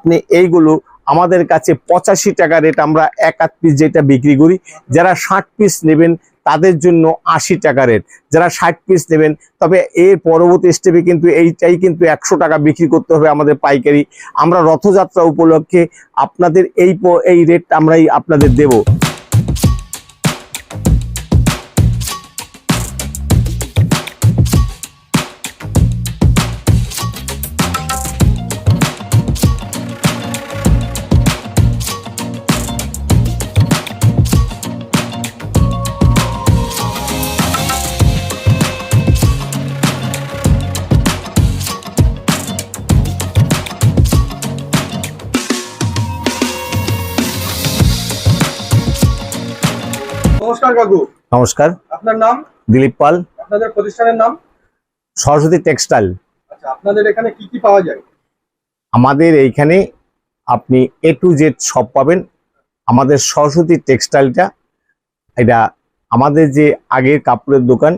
আপনি এইগুলো আমাদের কাছে 85 টাকা রেট, আমরা 1 পিস যেটা বিক্রি করি। যারা 60 পিস নেবেন তাদের জন্য 80 টাকা রেট, যারা 60 পিস নেবেন। তবে এর পরবর্তী স্টেপে কিন্তু এইটাই কিন্তু 100 টাকা বিক্রি করতে হবে আমাদের পাইকারি। আমরা রথযাত্রা উপলক্ষে আপনাদের এই রেট আমরাই আপনাদের দেব। নমস্কার কাকু। নমস্কার, আপনার নাম? দিলীপ পাল। আপনাদের প্রতিষ্ঠানের নাম? সরস্বতী টেক্সটাইল। আচ্ছা, আপনাদের এখানে কি কি পাওয়া যায়? আমাদের এইখানে আপনি A to Z সব পাবেন। আমাদের সরস্বতী টেক্সটাইলটা, এটা আমাদের যে আগের কাপড়ের দোকান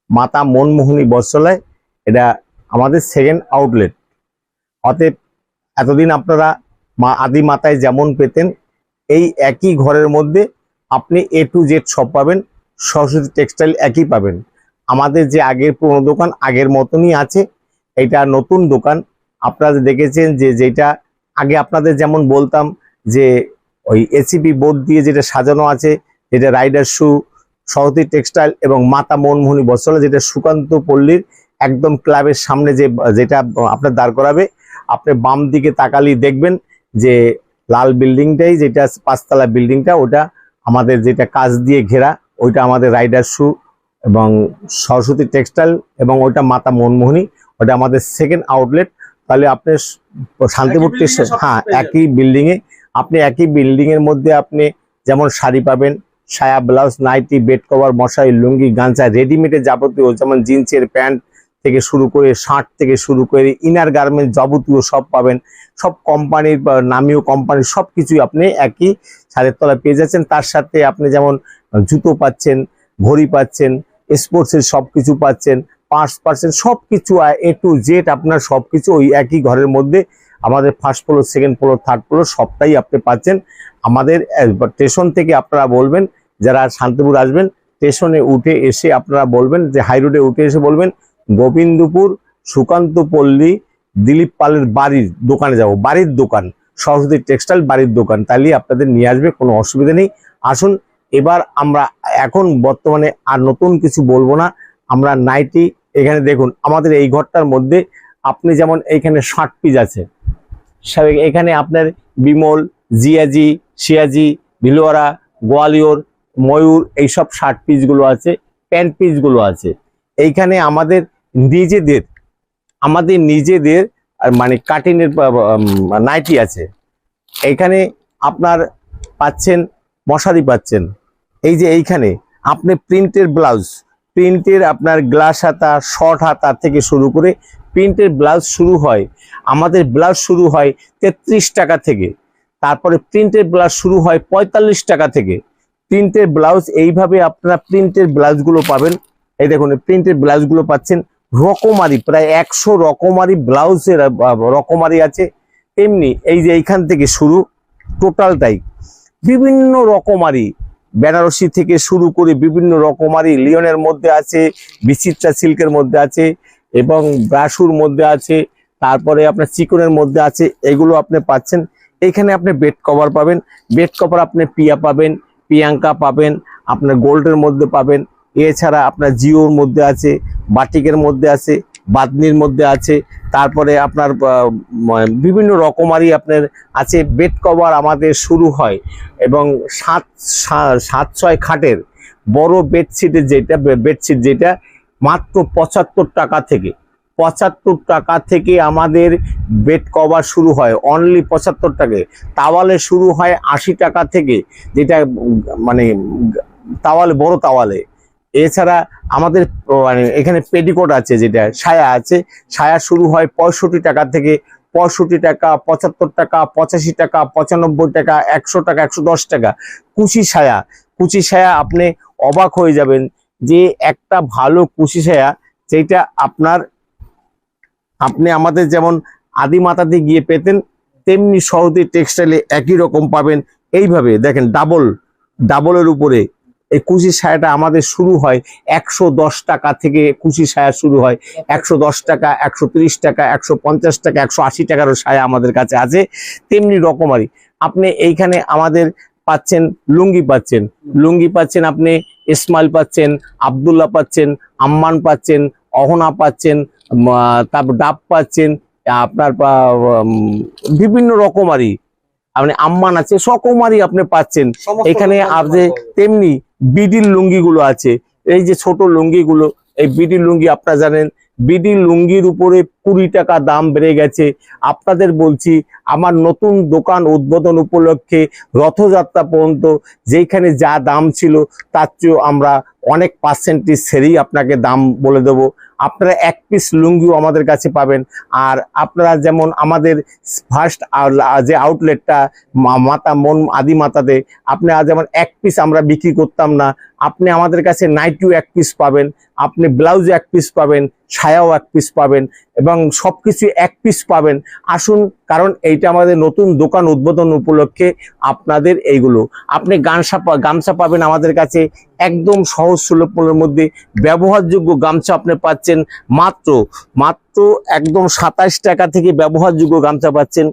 মাতা মনমোহিনী বস্ত্রালয়, এটা আমাদের সেকেন্ড আউটলেট। অতএব এতদিন আপনারা আদি মাতায় যেমন পেতেন, এই একই ঘরের মধ্যে আপনি A to Z সব পাবেন। সরস্বতী টেক্সটাইল একই পাবেন। আমাদের যে আগের পুরনো দোকান আগের মতনই আছে, এটা নতুন দোকান। আপনারা দেখেছেন যে যেটা আগে আপনাদের যেমন বলতাম যে ওই এসিপি বোর্ড দিয়ে যেটা সাজানো আছে, যেটা রাইডার শু, সরস্বতী টেক্সটাইল এবং মাতা মনমোহিনী বস্ত্রালয়, যেটা সুকান্ত পল্লীর একদম ক্লাবের সামনে যেটা আপনার দাঁড় করাবে। আপনি বাম দিকে তাকালেই দেখবেন যে লাল বিল্ডিংটাই, যেটা 5 তলা বিল্ডিংটা, ওটা আমাদের যেটা কাঁচ দিয়ে ঘেরা, ওইটা আমাদের রাইডার শু এবং সরস্বতী টেক্সটাইল, এবং ওইটা মাতা মনমোহিনী, ওটা আমাদের সেকেন্ড আউটলেট। তাহলে আপনি শান্তিপুর স্টেশন, হ্যাঁ, একই বিল্ডিংয়ে আপনি একই বিল্ডিংয়ের মধ্যে আপনি যেমন শাড়ি পাবেন, সায়া, ব্লাউজ, নাইটি, বেড কভার, মশারি, লুঙ্গি, গামছা, রেডিমেডের যাবতীয় যেমন জিন্সের প্যান্ট থেকে শুরু করে শার্ট থেকে শুরু করে ইনার গার্মেন্ট যাবতীয় সব পাবেন। সব কোম্পানির নামীয় কোম্পানির সব কিছুই আপনি একই ছাদের তলায় পেয়ে যাচ্ছেন। তার সাথে আপনি যেমন জুতো পাচ্ছেন, ঘড়ি পাচ্ছেন, স্পোর্টসের সব কিছু পাচ্ছেন, পার্টস পাচ্ছেন, সব কিছু A to Z আপনার সব কিছু ওই একই ঘরের মধ্যে। আমাদের first floor, second floor, third floor সবটাই আপনি পাচ্ছেন। আমাদের স্টেশন থেকে আপনারা বলবেন, যারা শান্তিপুর আসবেন, স্টেশনে উঠে এসে আপনারা বলবেন যে হাই রোডে উঠে এসে বলবেন গোবিন্দপুর সুকান্ত পল্লী দিলীপ পালের বাড়ির দোকানে যাব, বাড়ির দোকান সরস্বতী টেক্সটাইল বাড়ির দোকান, তাহলে আপনাদের নিয়ে আসবে, কোনো অসুবিধা নেই। আসুন, এবার আমরা এখন বর্তমানে আর নতুন কিছু বলবো না। আমরা নাইটি, এখানে দেখুন আমাদের এই ঘরটার মধ্যে আপনি যেমন এইখানে 60 পিস আছে, এখানে আপনার বিমল, জিয়াজি, সিয়াজি, ভিলোয়ারা, গোয়ালিয়র, ময়ূর, এইসব 60 পিসগুলো আছে, প্যান্ট পিসগুলো আছে। এইখানে আমাদের নিজেদের মানে কাটিনের নাইটি আছে। এইখানে আপনার পাচ্ছেন মশারি পাচ্ছেন। এই যে এইখানে আপনি প্রিন্টের ব্লাউজ, প্রিন্টের আপনার গ্লাস হাতা, শর্ট হাতা থেকে শুরু করে প্রিন্টের ব্লাউজ শুরু হয়। আমাদের ব্লাউজ শুরু হয় 33 টাকা থেকে, তারপরে প্রিন্টের ব্লাউজ শুরু হয় 45 টাকা থেকে। প্রিন্টের ব্লাউজ এইভাবে আপনারা প্রিন্টের ব্লাউজগুলো পাবেন। এই দেখুন প্রিন্টের ব্লাউজগুলো পাচ্ছেন রকমারি, প্রায় 100 রকমারি ব্লাউজের রকমারি আছে। এমনি এই যে এইখান থেকে শুরু টোটালটাই বিভিন্ন রকমারি, বেনারসি থেকে শুরু করে বিভিন্ন রকমারি, লিওনের মধ্যে আছে, বিচিত্রা সিল্কের মধ্যে আছে এবং ব্রাশুর মধ্যে আছে, তারপরে আপনার চিকনের মধ্যে আছে। এগুলো আপনি পাচ্ছেন। এইখানে আপনি বেড কভার পাবেন, বেড কভার আপনি পিয়া পাবেন, প্রিয়াঙ্কা পাবেন, আপনার গোল্ডের মধ্যে পাবেন। এছাড়া আপনার জিওর মধ্যে আছে, বাটিকের মধ্যে আছে, বাদনির মধ্যে আছে, তারপরে আপনার বিভিন্ন রকমারি আপনার আছে। বেড কভার আমাদের শুরু হয় এবং 7-6 খাটের বড় বেডশিটের যেটা মাত্র 75 টাকা থেকে, 75 টাকা থেকে আমাদের বেড কভার শুরু হয়, অনলি 75 টাকায়। তাওয়ালে শুরু হয় 80 টাকা থেকে, যেটা মানে তাওয়ালে, বড় তাওয়ালে। এছাড়া আমাদের মানে এখানে পেটিকোট আছে, যেটা সায়া আছে, সায়া শুরু হয় 65 টাকা থেকে, 65 টাকা, 75 টাকা, 85 টাকা, 95 টাকা, 100 টাকা, 110 টাকা। কুচি সায়া আপনি অবাক হয়ে যাবেন যে একটা ভালো কুচি সায়া, যেটা আপনি আমাদের যেমন আদি মাতাতে গিয়ে পেতেন, তেমনি সহজে টেক্সটাইলে একই রকম পাবেন। এইভাবে দেখেন ডাবলের উপরে এই কুচি সায়াটা আমাদের শুরু হয় 110 টাকা থেকে। কুচি সায়া শুরু হয় 110 টাকা, 130 টাকা, 150 টাকা, 180 টাকারও সায়া আমাদের কাছে আছে। তেমনি রকমারি আপনি এইখানে আমাদের পাচ্ছেন লুঙ্গি পাচ্ছেন, আপনি ইসমাইল পাচ্ছেন, আব্দুল্লাহ পাচ্ছেন, আম্মান পাচ্ছেন, অহনা পাচ্ছেন, তারপর ডাব পাচ্ছেন, আপনার বিভিন্ন রকমারি আপনি আম্মান আছে, সকমারি আপনি পাচ্ছেন এখানে। আপনি তেমনি বিডির লুঙ্গিগুলো আছে, এই যে ছোট লুঙ্গিগুলো, এই বিডির লুঙ্গি আপনারা জানেন বিডির লুঙ্গির উপরে 20 টাকা দাম বেড়ে গেছে। আপনাদের বলছি আমার নতুন দোকান উদ্বোধন উপলক্ষে রথযাত্রা পর্যন্ত যেখানে যা দাম ছিল তার চেয়েও আমরা অনেক পার্সেন্টেজ সেরেই আপনাকে দাম বলে দেবো। আপনারা এক পিস লুঙ্গিও আমাদের কাছে পাবেন। আর আপনারা যেমন আমাদের ফার্স্ট যে আউটলেটটা আদি মাতাতে আপনারা যেমন এক পিস আমরা বিক্রি করতাম না, আপনি আমাদের কাছে নাইটিও এক পিস পাবেন, আপনি ব্লাউজও এক পিস পাবেন, ছায়াও এক পিস পাবেন এবং সবকিছু এক পিস পাবেন। আসুন, কারণ এইটা আমাদের নতুন দোকান উদ্বোধন উপলক্ষে আপনাদের এইগুলো। আপনি গামছা পাবেন আমাদের কাছে একদম সহজ সুলভ মূল্যের মধ্যে। ব্যবহারযোগ্য গামছা আপনি পাচ্ছেন মাত্র একদম 27 টাকা থেকে ব্যবহারযোগ্য গামছা পাচ্ছেন।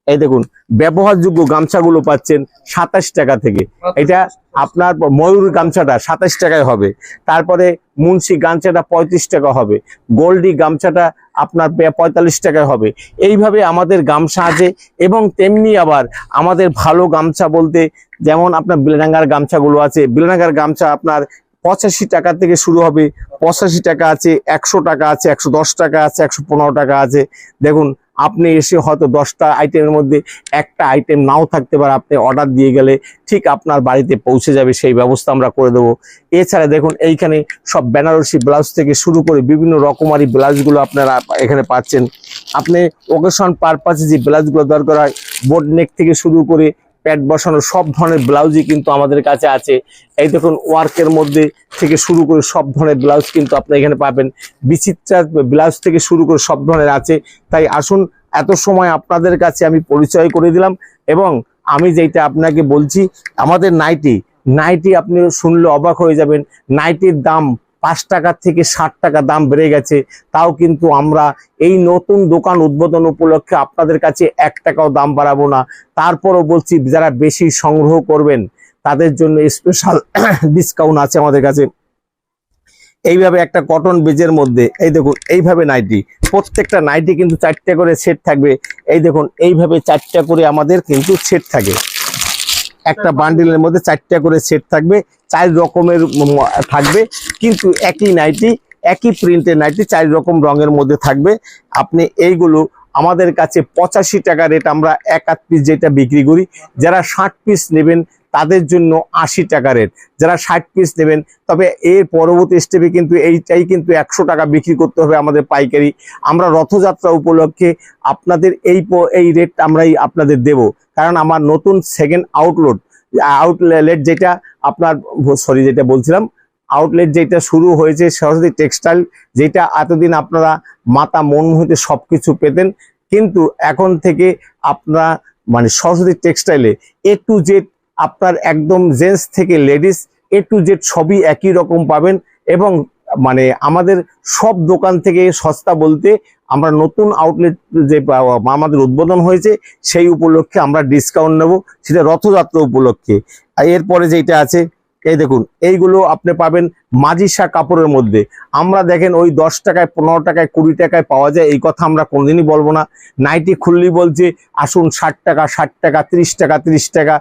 এই দেখুন ব্যবহারযোগ্য গামছাগুলো পাচ্ছেন 27 টাকা থেকে। এটা আপনার ময়ূর গামছাটা 27 টাকায় হবে, তারপরে মুন্সি গামছাটা 35 টাকা হবে, গোল্ডি গামছাটা আপনার 45 টাকায় হবে। এইভাবে আমাদের গামছা আছে। এবং তেমনি আবার আমাদের ভালো গামছা বলতে যেমন আপনার বেলেনাঙ্গার গামছাগুলো আছে, বেলেনাঙ্গার গামছা আপনার 85 টাকা থেকে শুরু হবে, 85 টাকা আছে, 100 টাকা আছে, 110 টাকা আছে, 115 টাকা আছে। দেখুন আপনি এসে হয়তো 10টা আইটেমের মধ্যে একটা আইটেম নাও থাকতে পারে, আপনি অর্ডার দিয়ে গেলে ঠিক আপনার বাড়িতে পৌঁছে যাবে, সেই ব্যবস্থা আমরা করে দেবো। এছাড়া দেখুন এইখানে সব বেনারসি ব্লাউজ থেকে শুরু করে বিভিন্ন রকমারি ব্লাউজগুলো আপনারা এখানে পাচ্ছেন। আপনি ওকেশন পারপাসে যে ব্লাউজগুলো দরকার হয়, বোট নেক থেকে শুরু করে প্যাড বসানো সব ধরনের ব্লাউজই কিন্তু আমাদের কাছে আছে। এই দেখুন ওয়ার্কের মধ্যে থেকে শুরু করে সব ধরনের ব্লাউজ কিন্তু আপনি এখানে পাবেন। বিচিত্রা ব্লাউজ থেকে শুরু করে সব ধরনের আছে। তাই আসুন, এত সময় আপনাদের কাছে আমি পরিচয় করে দিলাম। এবং আমি যেটা আপনাকে বলছি, আমাদের নাইটি আপনি শুনলে অবাক হয়ে যাবেন। নাইটির দাম 5 টাকা থেকে 60 টাকা দাম বেড়ে গেছে। তাও কিন্তু আমরা এই নতুন দোকান উদ্বোধন উপলক্ষে আপনাদের কাছে 1 টাকাও দাম বাড়াবো না। তারপরও বলছি, যারা বেশি সংগ্রহ করবেন তাদের জন্য স্পেশাল ডিসকাউন্ট আছে আমাদের কাছে। এইভাবে একটা কটন বেজের মধ্যে এই দেখুন এইভাবে নাইটি, প্রত্যেকটা নাইটি কিন্তু 4টা করে সেট থাকবে। এই দেখুন এইভাবে 4টা করে আমাদের কিন্তু সেট থাকে, একটা বান্ডিলের মধ্যে 4টা করে সেট থাকবে, 4 রকমের থাকবে, কিন্তু একই নাইটি একই প্রিন্টের নাইটি 4 রকম রঙের মধ্যে থাকবে। আপনি এইগুলো আমাদের কাছে 85 টাকা রেট আমরা 1 পিস যেটা বিক্রি করি। যারা 60 পিস নেবেন তাদের জন্য 80 টাকা রেট, যারা 60 পিস নেবেন। তবে এর পরবর্তী স্টেপে কিন্তু এইটাই কিন্তু 100 টাকা বিক্রি করতে হবে আমাদের পাইকারি। আমরা রথযাত্রা উপলক্ষে আপনাদের এই রেট আমরাই আপনাদের দেব, কারণ আমার নতুন সেকেন্ড আউটলেট যেটা আপনার যেটা বলছিলাম আউটলেট যেটা শুরু হয়েছে সরস্বতী টেক্সটাইল, যেটা এতদিন আপনারা মাতা মনমোহিতে সবকিছু পেতেন, কিন্তু এখন থেকে আপনারা মানে সরস্বতী টেক্সটাইলে A to Z আপনার একদম জেন্টস থেকে লেডিস A to Z সবই একই রকম পাবেন। এবং মানে আমাদের সব দোকান থেকে সস্তা বলতে আমরা নতুন আউটলেট যে আমাদের উদ্বোধন হয়েছে সেই উপলক্ষে আমরা ডিসকাউন্ট নেব, সেটা রথযাত্রা উপলক্ষে। আর এরপরে যেটা আছে এই দেখুন, এইগুলো আপনি পাবেন মাজিসা কাপড়ের মধ্যে। আমরা দেখেন ওই 10 টাকায় 15 টাকায় 20 টাকায় পাওয়া যায়, এই কথা আমরা কোনোদিনই বলবো না। নাইটি খুললি বলছে আসুন 60 টাকা 60 টাকা 30 টাকা 30 টাকা,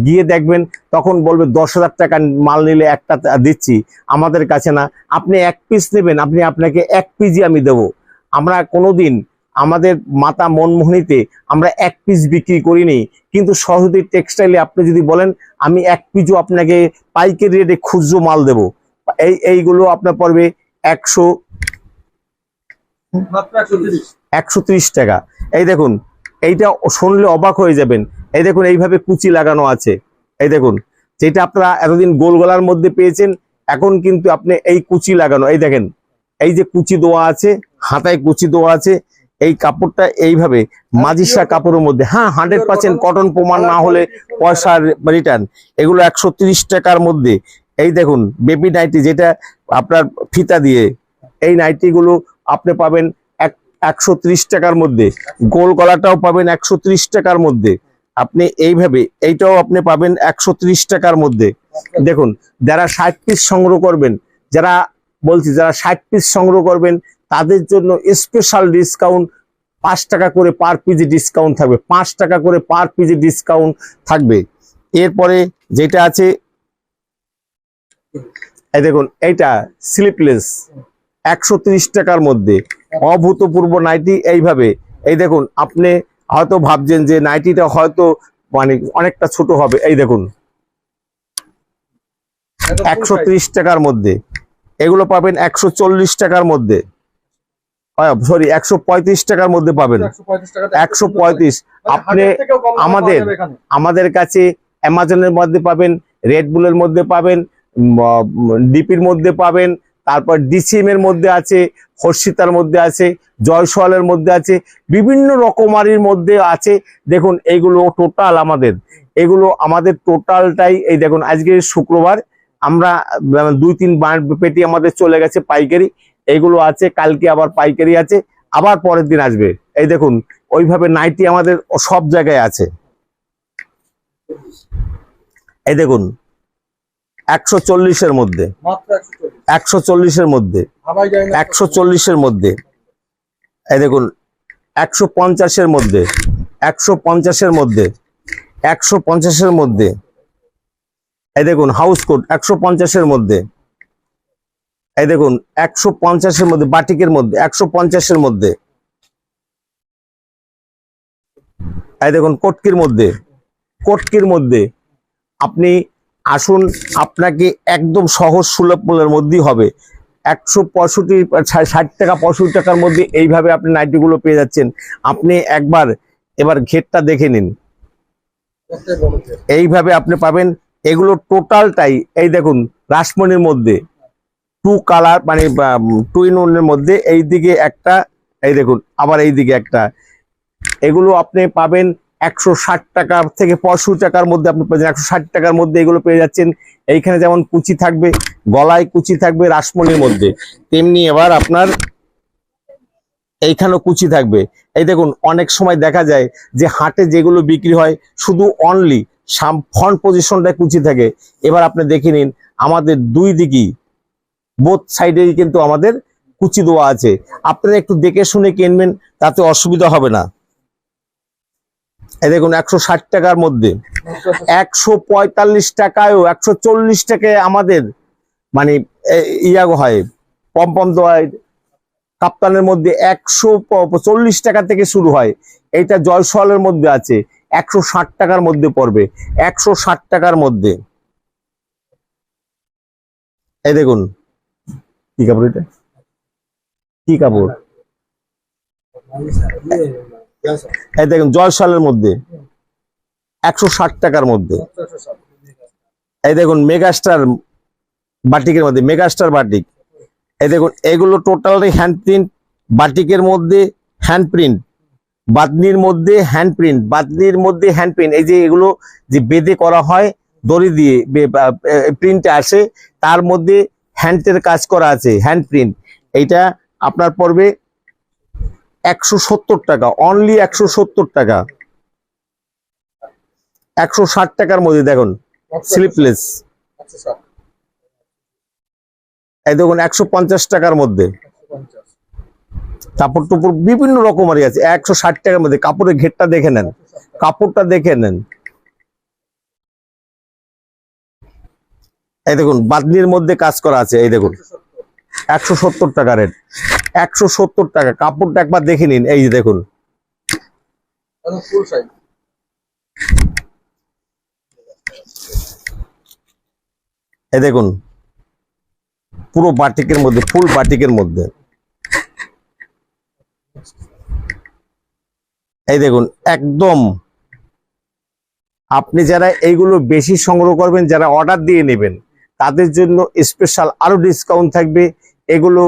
গিয়ে দেখবেন তখন বলবে 10,000 টাকা মাল নিলে একটা দিচ্ছি। আমাদের কাছে না, আপনি 1 পিস নেবেন, আপনাকে 1 পিসই আমি দেবো। আমরা কোনোদিন আমাদের মাতা মনমোহিনীতে আমরা 1 পিস বিক্রি করিনি, কিন্তু সরস্বতী টেক্সটাইলে আপনি যদি বলেন আমি 1 পিসও আপনাকে পাইকারি রেটে খুচরো মাল দেব, এইগুলো আপনার পড়বে 130 টাকা। এই দেখুন এইটা শুনলে অবাক হয়ে যাবেন। এই দেখুন এইভাবে কুচি লাগানো আছে। এই দেখুন যেটা আপনারা এতদিন গোল গলার মধ্যে পেয়েছেন, এখন কিন্তু আপনি এই কুচি লাগানো, এই দেখেন এই যে কুচি দেওয়া আছে, হাতায় কুচি দেওয়া আছে, এই কাপড়টা এইভাবে মাজিসা কাপড়ের মধ্যে, হ্যাঁ 100% কটন প্রমাণ না হলে পয়সা রিটার্ন। এগুলো 130 টাকার মধ্যে। এই দেখুন বেবি নাইটি, যেটা আপনার ফিতা দিয়ে, এই নাইটিগুলো আপনি পাবেন 130 টাকার মধ্যে। গোল গলাটাও পাবেন 130 টাকার মধ্যে। আপনি এইভাবে এইটাও আপনি পাবেন 130 টাকার মধ্যে। দেখুন যারা 60 পিস সংগ্রহ করবেন, যারা 60 পিস সংগ্রহ করবেন তাদের জন্য স্পেশাল ডিসকাউন্ট 5 টাকা করে পার পিজি ডিসকাউন্ট থাকবে, 5 টাকা করে পার পিজি ডিসকাউন্ট থাকবে। এরপরে যেটা আছে এই দেখুন, এইটা স্লিপলেস 130 টাকার মধ্যে, অভূতপূর্ব নাইটি। এইভাবে এই দেখুন, আপনি হয়তো ভাবছেন যে নাইটিটা হয়তো মানে অনেকটা ছোট হবে, এই দেখুন 130 টাকার মধ্যে। এগুলো পাবেন 140 টাকার মধ্যে, সরি 135 টাকার মধ্যে পাবেন। 135 আপনি আমাদের কাছে অ্যামাজনের মধ্যে পাবেন, রেড বুলের মধ্যে পাবেন, ডিপির মধ্যে পাবেন, তারপর ডিসিএম এর মধ্যে আছে, হর্ষিতার মধ্যে আছে, জয়সওয়ালের মধ্যে আছে, বিভিন্ন রকমারির মধ্যে আছে। দেখুন এইগুলো টোটাল আমাদের টোটালটাই, এই দেখুন আজকে শুক্রবার, আমরা 2-3 পেটি আমাদের চলে গেছে পাইকারি। এইগুলো আছে, কালকে আবার পাইকারি আছে, আবার পরের দিন আসবে। এই দেখুন ওইভাবে নাইটি আমাদের সব জায়গায় আছে। এই দেখুন 140-এর মধ্যে, 140-এর মধ্যে, 140-এর মধ্যে। এই দেখুন 150-এর মধ্যে, 150-এর মধ্যে, 150-এর মধ্যে। এই দেখুন হাউস কোট 150-এর মধ্যে। এই দেখুন 150-এর মধ্যে, বাটিকের মধ্যে 150-এর মধ্যে। এই দেখুন কটকির মধ্যে আপনি আসুন, আপনাকে একদম সহজ সুলভ মূল্যের মধ্যেই হবে। 60 টাকা 65 টাকার মধ্যে এইভাবে আপনি নাইটিগুলো পেয়ে যাচ্ছেন। আপনি এবার ঘেরটা দেখে নিন, এইভাবে আপনি পাবেন। এগুলো টোটালটাই এই দেখুন রাসমণির মধ্যে 2 কালার, মানে 2 in 1 এর মধ্যে। এই দিকে একটা, এই দেখুন আবার এই দিকে একটা। এগুলো আপনি পাবেন 160 টাকা থেকে 65 টাকার মধ্যে আপনি পেয়ে যাচ্ছেন। 160 টাকার মধ্যে এগুলো পেয়ে যাচ্ছেন। এইখানে যেমন কুচি থাকবে, গলায় কুচি থাকবে রাসমণির মধ্যে, তেমনি এবার আপনার এইখানেও কুচি থাকবে। এই দেখুন অনেক সময় দেখা যায় যে হাটে যেগুলো বিক্রি হয় শুধু অনলি ফ্রন্ট পজিশনটায় কুচি থাকে। এবার আপনি দেখে নিন আমাদের দুই দিকেই, বোথ সাইডেই কিন্তু আমাদের কুচি দেওয়া আছে। আপনারা একটু দেখে শুনে কিনবেন, তাতে অসুবিধা হবে না। এই দেখুন 160 টাকার মধ্যে, 145 টাকায়ও, 140 টাকায় আমাদের মানে হয় পম্পম দেওয়া। কাপ্তানের মধ্যে 140 টাকা থেকে শুরু হয়। এইটা জয়সওয়ালের মধ্যে আছে, 160 টাকার মধ্যে পড়বে, 160 টাকার মধ্যে। এই দেখুন কি কাপড়, এটা কি কাপড়, এই দেখুন জয়সওয়ালের মধ্যে 160 টাকার মধ্যে। এই দেখুন মেগাস্টার বাটিকের মধ্যে, মেগাস্টার বাটিক। এই দেখুন এগুলো টোটালি হ্যান্ড প্রিন্ট, বাটিকের মধ্যে হ্যান্ড প্রিন্ট, বাদনির মধ্যে হ্যান্ড প্রিন্ট, বাদনির মধ্যে হ্যান্ড প্রিন্ট। এই যে এগুলো যে বেদে করা হয় দড়ি দিয়ে প্রিন্টে আসে, তার মধ্যে হ্যান্ডের কাজ করা আছে, হ্যান্ড প্রিন্ট। এইটা আপনার পড়বে 170 টাকা, অনলি 170 টাকা। 160 টাকার মধ্যে দেখুন স্লিপলেস। এই দেখুন 150 টাকার মধ্যে কাপড় টুপুর বিভিন্ন রকমারি আছে। 160 টাকার মধ্যে কাপড়ের ঘেরটা দেখে নেন, কাপড়টা দেখে নেন। এই দেখুন বাদনির মধ্যে কাজ করা আছে। এই দেখুন 170 টাকা রেট, 170 টাকা। কাপড়টা একবার দেখে নিন। এই যে দেখুন এই দেখুন পুরো বাটিকের মধ্যে, ফুল বাটিকের মধ্যে। এই দেখুন একদম, আপনি যারা এইগুলো বেশি সংগ্রহ করবেন, যারা অর্ডার দিয়ে নেবেন, তাদের জন্য স্পেশাল আরো ডিসকাউন্ট থাকবে। এগুলো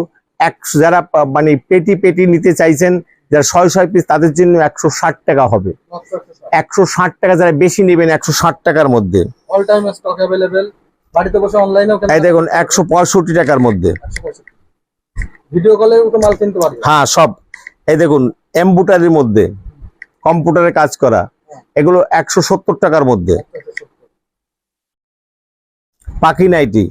যারা মানে পেটি পেটি নিতে চাইছেন, যারা 6 পিস তাদের জন্য 160 টাকা হবে। 160 টাকা, যারা বেশি নেবেন 160 টাকার মধ্যে। অল টাইম স্টক अवेलेबल, বাড়িতে বসে অনলাইনেও এই দেখুন 165 টাকার মধ্যে। ভিডিও কলে তো মাল কিনতে পারবে। হ্যাঁ সব, এই দেখুন এমব্রয়ডারির মধ্যে কম্পিউটারে কাজ করা, এগুলো 170 টাকার মধ্যে। পাখি নাইটি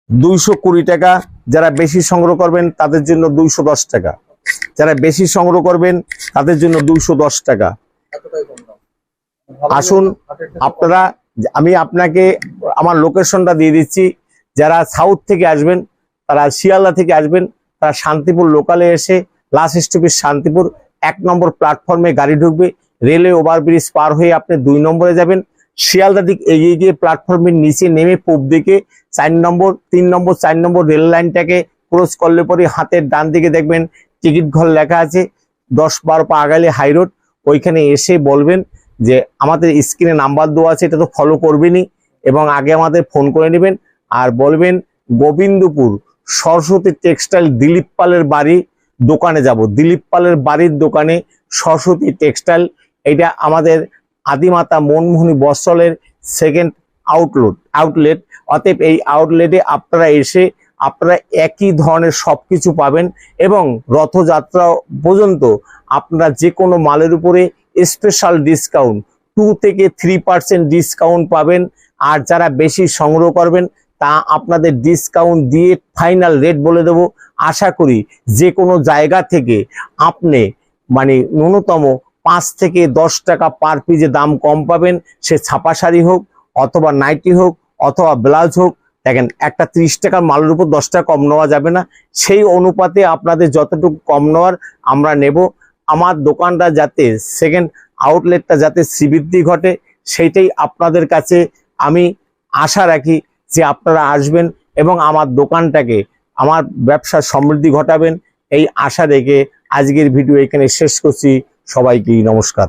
220 টাকা, যারা বেশি সংগ্রহ করবেন তাদের জন্য 210 টাকা, যারা বেশি সংগ্রহ করবেন তাদের জন্য 210 টাকা। আসুন আপনারা, আমি আপনাকে আমার লোকেশনটা দিয়ে দিচ্ছি। যারা সাউথ থেকে আসবেন, তারা শিয়ালদা থেকে আসবেন, তারা শান্তিপুর লোকালে এসে লাস্ট স্টপেজ শান্তিপুর 1 নম্বর প্ল্যাটফর্মে গাড়ি ঢুকবে, রেলওয়ে ওভারব্রিজ পার হয়ে আপনি 2 নম্বরে যাবেন। শিয়ালদা দিক এগিয়ে গিয়ে প্ল্যাটফর্মের নিচে নেমে পূব দিকে 4 নম্বর 3 নম্বর 4 নম্বর রেল লাইনটাকে ক্রস করলে পরে হাতের ডান দিকে দেখবেন টিকিট ঘর লেখা আছে, 10-12 পা আগালে হাই রোড। ওইখানে এসে বলবেন যে আমাদের স্ক্রিনে নাম্বার দেওয়া আছে, এটা তো ফলো করবেনই, এবং আগে আমাদের ফোন করে নেবেন আর বলবেন গোবিন্দপুর সরস্বতী টেক্সটাইল দিলীপ পালের বাড়ি দোকানে যাব। দিলীপ পালের বাড়ির দোকানে সরস্বতী টেক্সটাইল, এটা আমাদের আদিমাতা মনমোহনী বস্ত্রালয়ের সেকেন্ড আউটলেট। অতএব এই আউটলেটে আপনারা এসে আপনারা একই ধরনের সবকিছু পাবেন, এবং রথযাত্রা পর্যন্ত আপনারা যে কোনো মালের উপরে স্পেশাল ডিসকাউন্ট 2 থেকে 3% ডিসকাউন্ট পাবেন। আর যারা বেশি সংগ্রহ করবেন তা আপনাদের ডিসকাউন্ট দিয়ে ফাইনাল রেট বলে দেব। আশা করি যে কোনো জায়গা থেকে আপনি মানে ন্যূনতম 5 থেকে 10 টাকা পার পিসে দাম কম পাবেন, সে ছাপা শাড়ি হোক অথবা নাইটি হোক অথবা ব্লাউজ হোক। দেখেন একটা 30 টাকার মালের উপর 10 টাকা কম নেওয়া যাবে না, সেই অনুপাতে আপনাদের যতটুকু কম নেওয়ার আমরা নেব। আমার দোকানটা যাতে সেকেন্ড আউটলেটটা যাতে শ্রীবৃদ্ধি ঘটে, সেইটাই আপনাদের কাছে আমি আশা রাখি যে আপনারা আসবেন এবং আমার দোকানটাকে, আমার ব্যবসার সমৃদ্ধি ঘটাবেন, এই আশা রেখে আজকের ভিডিও এখানে শেষ করছি। সবাইকে নমস্কার।